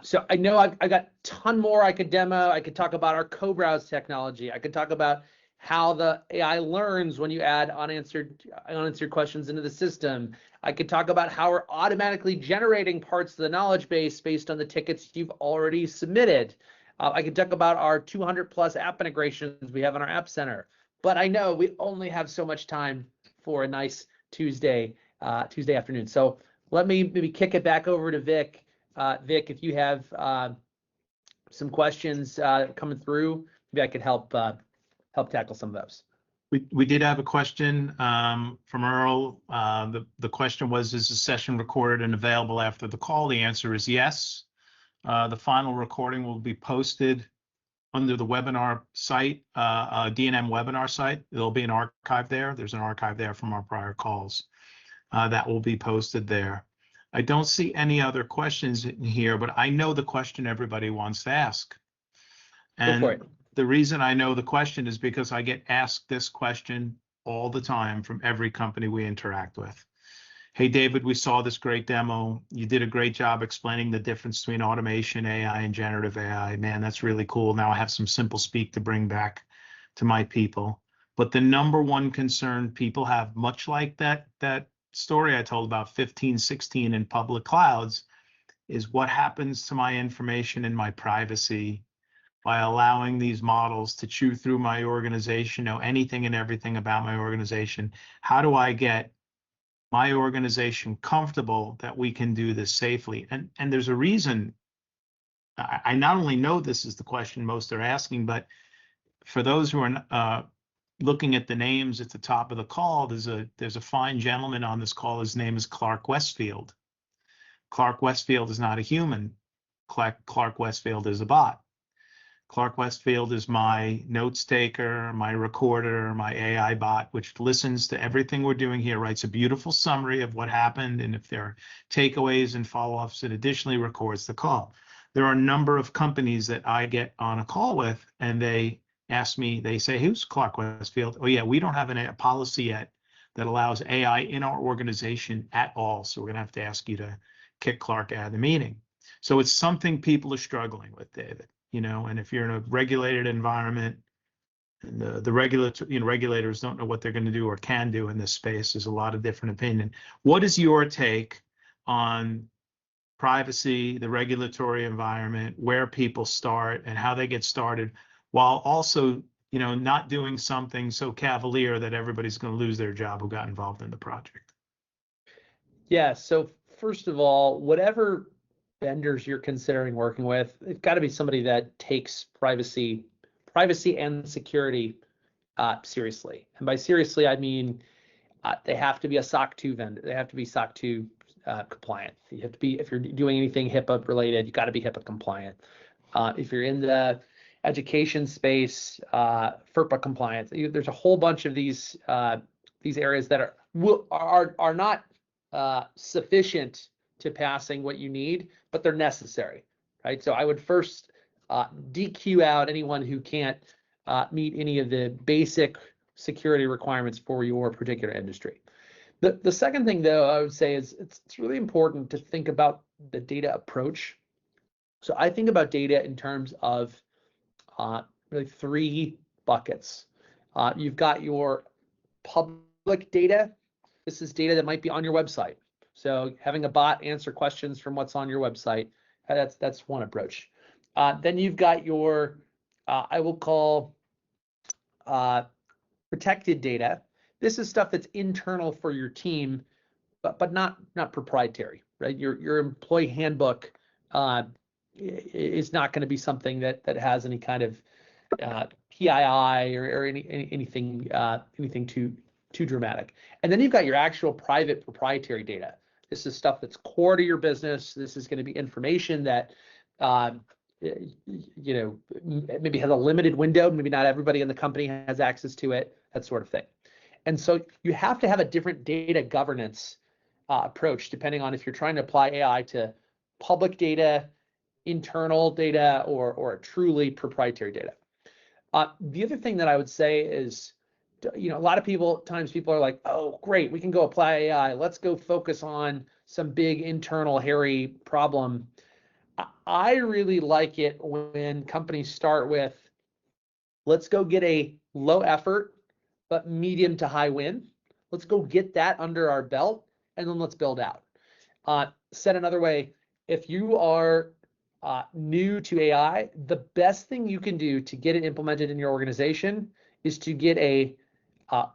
So I know I got a ton more I could demo. I could talk about our co-browse technology. I could talk about how the AI learns when you add unanswered questions into the system. I could talk about how we're automatically generating parts of the knowledge base based on the tickets you've already submitted. I could talk about our 200+ app integrations we have on our App Center. But I know we only have so much time for a nice Tuesday afternoon. So let me maybe kick it back over to Vic. Vic, if you have some questions coming through, maybe I could help tackle some of those. We did have a question from Earl. The question was, is the session recorded and available after the call? The answer is yes. The final recording will be posted under the webinar site, DNM webinar site. There'll be an archive there. There's an archive there from our prior calls that will be posted there. I don't see any other questions in here, but I know the question everybody wants to ask. And Go for it. the reason I know the question is because I get asked this question all the time from every company we interact with. Hey, David, we saw this great demo. You did a great job explaining the difference between automation AI and generative AI. Man, that's really cool. Now I have some simple speak to bring back to my people. But the number one concern people have, much like that story I told about 1516 in public clouds, is what happens to my information and my privacy by allowing these models to chew through my organization, know anything and everything about my organization. How do I get my organization comfortable that we can do this safely? And there's a reason. I not only know this is the question most are asking, but for those who are looking at the names at the top of the call, there's a fine gentleman on this call. His name is Clark Westfield. Clark Westfield is not a human. Clark Westfield is a bot. Clark Westfield is my notes taker, my recorder, my AI bot, which listens to everything we're doing here, writes a beautiful summary of what happened, and if there are takeaways and follow-ups, it additionally records the call. There are a number of companies that I get on a call with, and they ask me, they say, who's Clark Westfield? Oh yeah, we don't have a policy yet that allows AI in our organization at all, so we're gonna have to ask you to kick Clark out of the meeting. So it's something people are struggling with, David. And if you're in a regulated environment, and the regulators don't know what they're going to do or can do in this space, there's a lot of different opinion. What is your take on privacy, the regulatory environment, where people start and how they get started, while also, not doing something so cavalier that everybody's going to lose their job who got involved in the project? Yeah, so first of all, whatever vendors you're considering working with, it's got to be somebody that takes privacy and security seriously. And by seriously, I mean they have to be a SOC 2 vendor. They have to be SOC 2 compliant. You have to be, if you're doing anything HIPAA related, you got to be HIPAA compliant. If you're in the education space, FERPA compliance. There's a whole bunch of these areas that are not sufficient to passing what you need, but they're necessary, right? So I would first DQ out anyone who can't meet any of the basic security requirements for your particular industry. The second thing, though, I would say is it's really important to think about the data approach. So I think about data in terms of really three buckets. You've got your public data. This is data that might be on your website. So having a bot answer questions from what's on your website, that's one approach. Then you've got your, I will call protected data. this is stuff that's internal for your team, but not proprietary, right? Your employee handbook is not going to be something that has any kind of PII or anything too dramatic. And then you've got your actual private proprietary data. This is stuff that's core to your business. This is going to be information that maybe has a limited window. Maybe not everybody in the company has access to it, that sort of thing. And so you have to have a different data governance approach depending on if you're trying to apply AI to public data, internal data, or truly proprietary data. The other thing that I would say is, a lot of times people are like, oh, great, we can go apply AI. Let's go focus on some big internal hairy problem. I really like it when companies start with, let's go get a low effort, but medium to high win. Let's go get that under our belt, and then let's build out. Said another way, if you are new to AI, the best thing you can do to get it implemented in your organization is to get a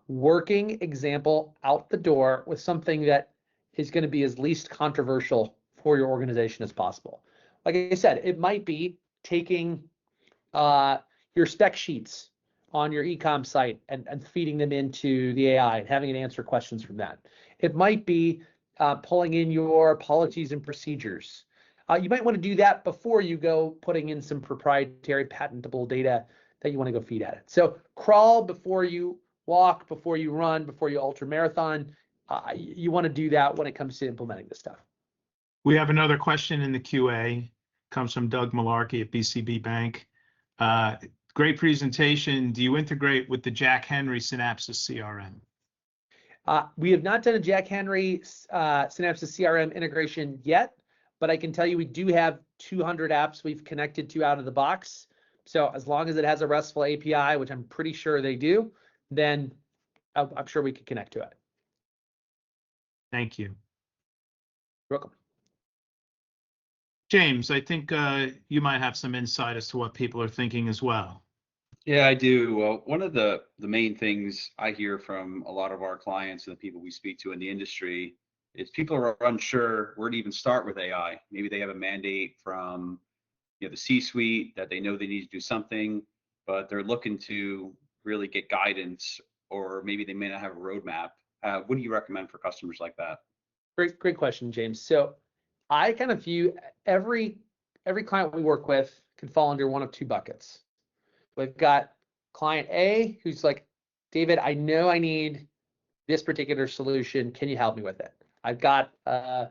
working example out the door with something that is going to be as least controversial for your organization as possible. Like I said, it might be taking your spec sheets on your e-com site and feeding them into the AI and having it answer questions from that. It might be pulling in your policies and procedures. You might want to do that before you go putting in some proprietary patentable data that you want to go feed at it. So crawl before you walk, before you run, before you ultra marathon. You want to do that when it comes to implementing this stuff. We have another question in the QA. Comes from Doug Malarkey at BCB Bank. Great presentation. Do you integrate with the Jack Henry Synapsys CRM? We have not done a Jack Henry Synapsys CRM integration yet, but I can tell you we do have 200 apps we've connected to out of the box. So as long as it has a RESTful API, which I'm pretty sure they do, then I'm sure we could connect to it. Thank you. You're welcome. James, I think you might have some insight as to what people are thinking as well. Yeah, I do. Well, one of the main things I hear from a lot of our clients and the people we speak to in the industry is people are unsure where to even start with AI. Maybe they have a mandate from the C-suite that they know they need to do something, but they're looking to really get guidance, or maybe they may not have a roadmap. What do you recommend for customers like that? Great question, James. So I kind of view every client we work with can fall under one of two buckets. We've got client A who's like, David, I know I need this particular solution. Can you help me with it? I've got a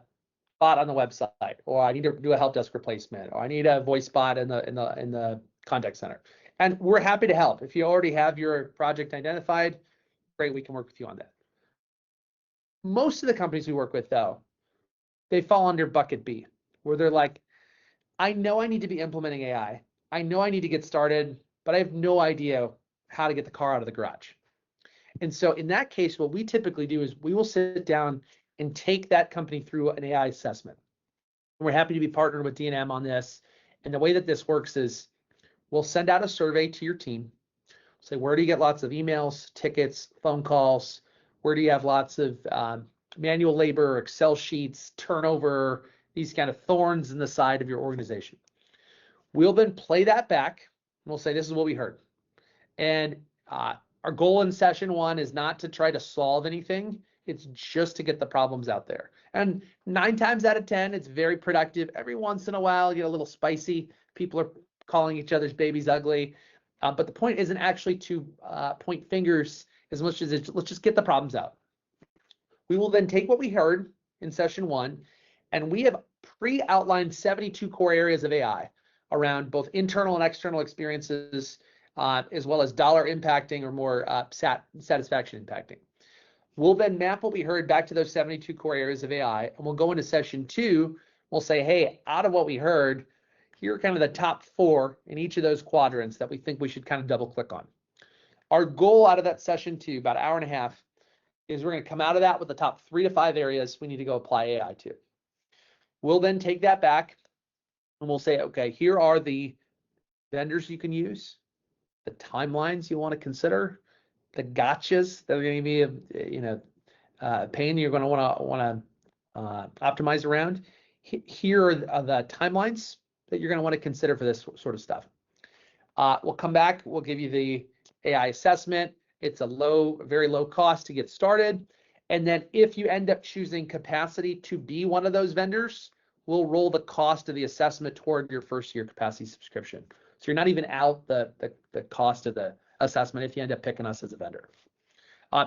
bot on the website, or I need to do a help desk replacement, or I need a voice bot in the contact center. And we're happy to help. If you already have your project identified, great, we can work with you on that. Most of the companies we work with, though, they fall under bucket B, where they're like, I know I need to be implementing AI. I know I need to get started, but I have no idea how to get the car out of the garage. And so in that case, what we typically do is we will sit down and take that company through an AI assessment. And we're happy to be partnered with D&M on this. And the way that this works is we'll send out a survey to your team. Say, where do you get lots of emails, tickets, phone calls? Where do you have lots of manual labor, Excel sheets, turnover, these kind of thorns in the side of your organization? We'll then play that back, and we'll say, this is what we heard. And our goal in session one is not to try to solve anything. It's just to get the problems out there. And 9 times out of 10, it's very productive. Every once in a while, you get a little spicy. People are calling each other's babies ugly. But the point isn't actually to point fingers as much as it's, let's just get the problems out. We will then take what we heard in session one, and we have pre-outlined 72 core areas of AI around both internal and external experiences, as well as dollar impacting or more satisfaction impacting. We'll then map what we heard back to those 72 core areas of AI, and we'll go into session two. We'll say, hey, out of what we heard, here are kind of the top 4 in each of those quadrants that we think we should kind of double click on. Our goal out of that session two, about an hour and a half, is we're going to come out of that with the top 3 to 5 areas we need to go apply AI to. We'll then take that back and we'll say, okay, here are the vendors you can use, the timelines you want to consider, gotchas that are going to be a pain you're going to want to optimize around. Here are the timelines that you're going to want to consider for this sort of stuff. We'll come back. We'll give you the AI assessment. It's a very low cost to get started. And then if you end up choosing Capacity to be one of those vendors, we'll roll the cost of the assessment toward your first year Capacity subscription. So you're not even out the cost of the assessment if you end up picking us as a vendor.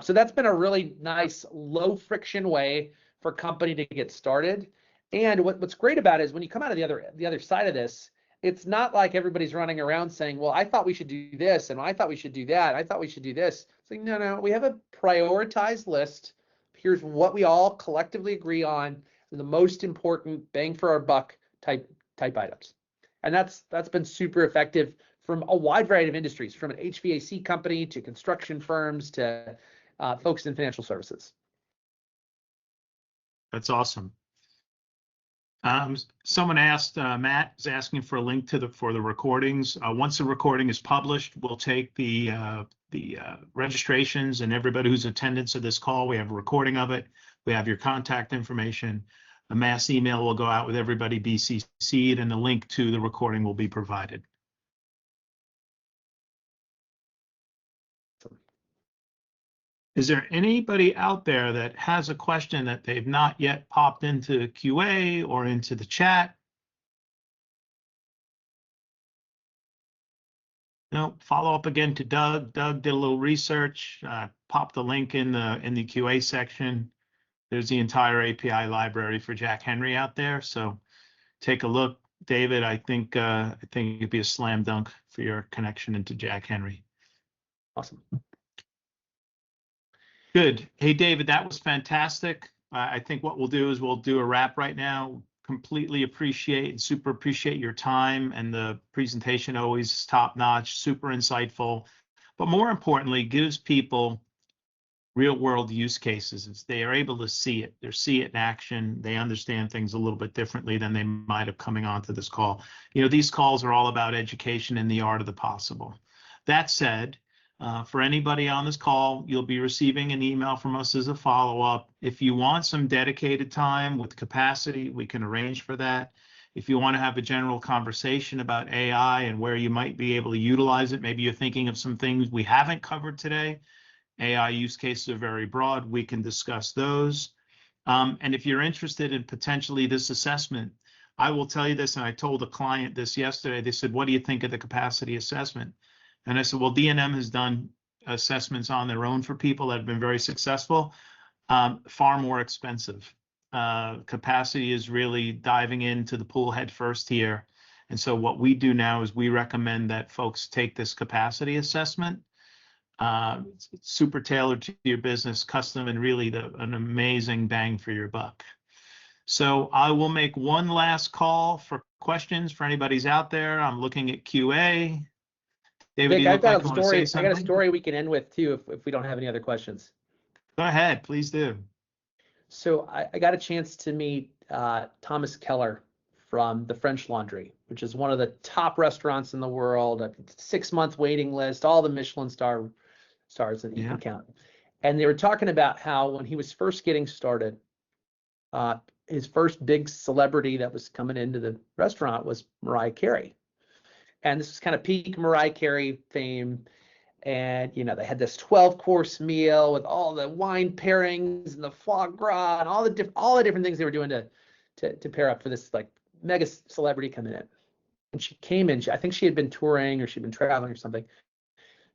So that's been a really nice low friction way for a company to get started. And what's great about it is when you come out of the other side of this, it's not like everybody's running around saying, well, I thought we should do this, and I thought we should do that, I thought we should do this. It's like, no, we have a prioritized list. Here's what we all collectively agree on, the most important bang for our buck type items. And that's been super effective from a wide variety of industries, from an HVAC company to construction firms to folks in financial services. That's awesome. Someone asked, Matt is asking for a link for the recordings. Once the recording is published, we'll take the registrations and everybody who's attendance of this call. We have a recording of it. We have your contact information. A mass email will go out with everybody BCC'd, and the link to the recording will be provided. Is there anybody out there that has a question that they've not yet popped into QA or into the chat? No, follow up again to Doug. Doug did a little research, popped the link in the QA section. There's the entire API library for Jack Henry out there. So take a look. David, I think it'd be a slam dunk for your connection into Jack Henry. Awesome. Good. Hey, David, that was fantastic. I think what we'll do is we'll do a wrap right now. Completely appreciate and super appreciate your time, and the presentation always top notch, super insightful, but more importantly, gives people real world use cases. They are able to see it. They see it in action. They understand things a little bit differently than they might have coming onto this call. You know, these calls are all about education and the art of the possible. That said, for anybody on this call, you'll be receiving an email from us as a follow-up. If you want some dedicated time with Capacity, we can arrange for that. If you want to have a general conversation about AI and where you might be able to utilize it, maybe you're thinking of some things we haven't covered today. AI use cases are very broad. We can discuss those. And if you're interested in potentially this assessment, I will tell you this, and I told a client this yesterday. They said, what do you think of the Capacity assessment? And I said, well, D&M has done assessments on their own for people that have been very successful, far more expensive. Capacity is really diving into the pool head first here. And so what we do now is we recommend that folks take this Capacity assessment. It's super tailored to your business, custom, and really an amazing bang for your buck. So I will make one last call for questions for anybody's out there. I'm looking at QA. David, Vic, I've got like a story. I got a story we can end with too, if we don't have any other questions. Go ahead, please do. So I got a chance to meet Thomas Keller from the French Laundry, which is one of the top restaurants in the world. A 6-month waiting list, all the Michelin stars that you can count. And they were talking about how when he was first getting started, his first big celebrity that was coming into the restaurant was Mariah Carey. And this was kind of peak Mariah Carey fame. And, you know, they had this 12-course meal with all the wine pairings and the foie gras and all the different things they were doing to pair up for this like mega celebrity coming in. And she came in, I think she had been touring or she'd been traveling or something.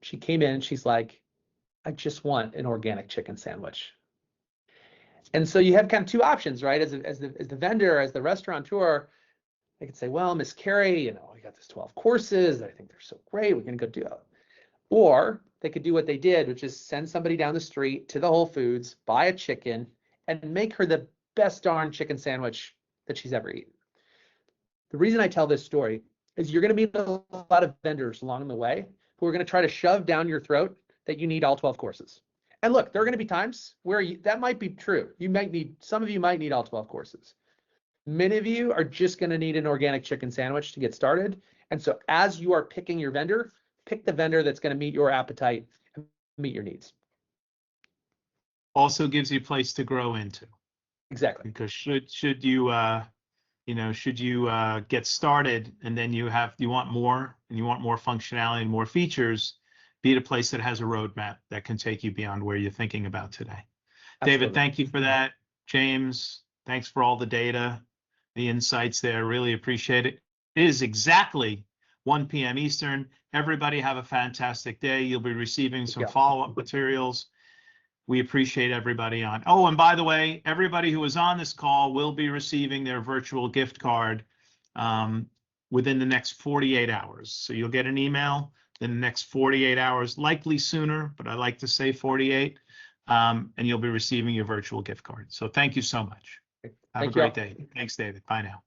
She came in and she's like, I just want an organic chicken sandwich. And so you have kind of two options, right? As the vendor, as the restaurateur, they could say, well, Miss Carey, you know, we got this 12 courses. I think they're so great. We're going to go do it. Or they could do what they did, which is send somebody down the street to the Whole Foods, buy a chicken, and make her the best darn chicken sandwich that she's ever eaten. The reason I tell this story is you're going to meet a lot of vendors along the way who are going to try to shove down your throat that you need all 12 courses. And look, there are going to be times where that might be true. Some of you might need all 12 courses. Many of you are just going to need an organic chicken sandwich to get started. And so as you are picking your vendor, pick the vendor that's going to meet your appetite and meet your needs. Also gives you a place to grow into, Exactly. because should you get started and then you want more and you want more functionality and more features, be at a place that has a roadmap that can take you beyond where you're thinking about today. David, Absolutely. thank you for that. James, thanks for all the data, the insights there. Really appreciate it. It is exactly 1 p.m. Eastern. Everybody have a fantastic day. You'll be receiving some you. follow-up materials. We appreciate everybody on. Oh, and by the way, everybody who was on this call will be receiving their virtual gift card within the next 48 hours. So you'll get an email in the next 48 hours, likely sooner, but I like to say 48, and you'll be receiving your virtual gift card. So thank you so much. Have Thank a you all. great day. Thanks, David. Bye now.